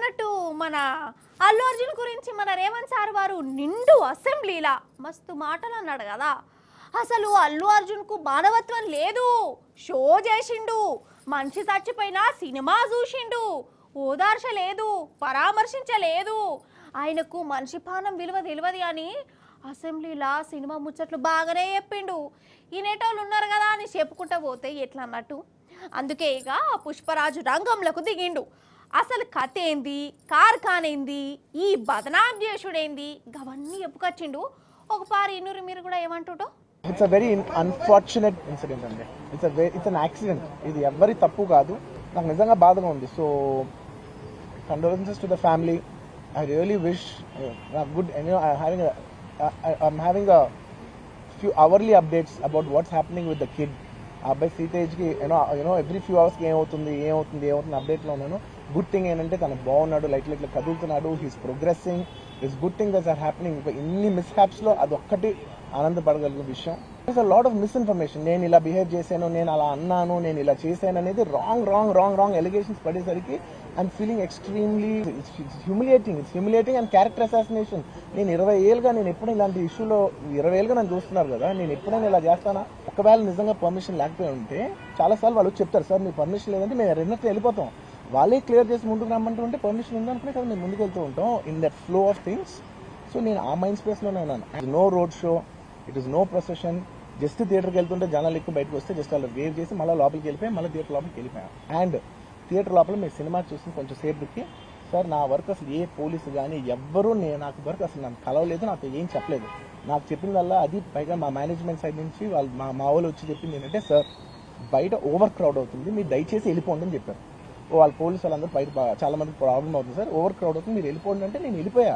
అన్నట్టు మన అల్లు అర్జున్ గురించి మన రేవంత్ సార్ వారు నిండు అసెంబ్లీలా మస్తు మాటలు అన్నాడు కదా. అసలు అల్లు అర్జున్కు మానవత్వం లేదు, షో చేసిండు, మనిషి చచ్చిపోయినా సినిమా చూసిండు, ఓదార్చలేదు, పరామర్శించలేదు, ఆయనకు మనిషి పానం విలువ తెలియదు అని అసెంబ్లీలా సినిమా ముచ్చట్లు బాగానే చెప్పిండు. ఈ నేటోళ్ళు ఉన్నారు కదా అని చెప్పుకుంటూ పోతే ఎట్లా అన్నట్టు. అందుకే ఇక పుష్పరాజు రంగంలోకి దిగిండు. అసలు కథ ఏంది, కార్ఖానేంది, ఈ బదనాం చేసుడేంది, అవన్నీ చెప్పుకొచ్చిండు. ఒక పారి ఇన్నూరు మీరు కూడా ఏమంటుంటో. It's a very unfortunate incident అండి. It's an accident. ఇది ఎవ్వరి తప్పు కాదు. నాకు నిజంగా బాధగా ఉంది. So condolences to the family. I really wish good. I'm having a few hourly updates about what's happening with the kid. అబ్బాయి సీతేజ్కి ఎవ్రీ ఫ్యూ అవర్స్కి ఏమవుతుంది అప్డేట్లో ఉన్నాను. గుడ్ థింగ్ ఏంటంటే తను బాగున్నాడు, లైట్ లైట్లో కదులుతున్నాడు, he's progressing. It's good thing that's are happening. ఇంకా ఇన్ని మిస్హ్యాప్స్లో అదొక్కటి ఆనందపడగలిగిన విషయం. It's a lot of misinformation. నేను ఇలా బిహేవ్ చేశాను, నేను అలా అన్నాను, నేను ఇలా చేశాను అనేది రాంగ్ ఎలిగేషన్స్ పడేసరికి I'm feeling extremely humiliating and character assassination. నేను 20 ఏళ్ళుగా నేను ఎప్పుడు ఇలాంటి ఇష్యూలో 20 ఏళ్ళుగా నన్ను చూస్తున్నారు కదా, నేను ఎప్పుడైనా ఇలా చేస్తానా? ఒకవేళ నిజంగా పర్మిషన్ లేకపోయి ఉంటే చాలాసార్లు వాళ్ళు చెప్తారు, సార్ మీ పర్మిషన్ లేదంటే మేము రెండట్లు వెళ్ళిపోతాం. వాళ్ళే క్లియర్ చేసి ముందుకు రమ్మంటుంటే పర్మిషన్ ఉందనుకునే కదా మేము ముందుకు వెళ్తూ ఉంటాం in that flow of things. So నేను ఆ మైండ్ స్పేస్లోనే ఉన్నాను. It no road show, it is no procession. Just థియేటర్కి వెళ్తుంటే జనాలు ఎక్కువ బయటకు వస్తే జస్ట్ అలా వేవ్ చేసి మళ్ళీ లోపలికి వెళ్ళిపోయి మళ్ళీ థియేటర్ లోపలికి వెళ్ళిపోయాం. అండ్ థియేటర్ లోపల మీరు సినిమా చూసి కొంచెం సేపుకి సార్ నా వర్క్ అసలు ఏ పోలీసు కానీ ఎవ్వరూ నాకు వర్క్ అసలు నన్ను కలవలేదు, నాకు ఏం చెప్పలేదు. నాకు చెప్పిందల్లా అది పైగా మా మేనేజ్మెంట్ సైడ్ నుంచి వాళ్ళు మా వాళ్ళు వచ్చి చెప్పింది ఏంటంటే, సార్ బయట ఓవర్ క్రౌడ్ అవుతుంది, మీరు దయచేసి వెళ్ళిపోండి అని చెప్పారు. వాళ్ళ పోలీసు వాళ్ళందరూ బయట చాలా మందికి ప్రాబ్లం అవుతుంది, సార్ ఓవర్ క్రౌడ్ అవుతుంది, మీరు వెళ్ళిపోండి అంటే నేను వెళ్ళిపోయా.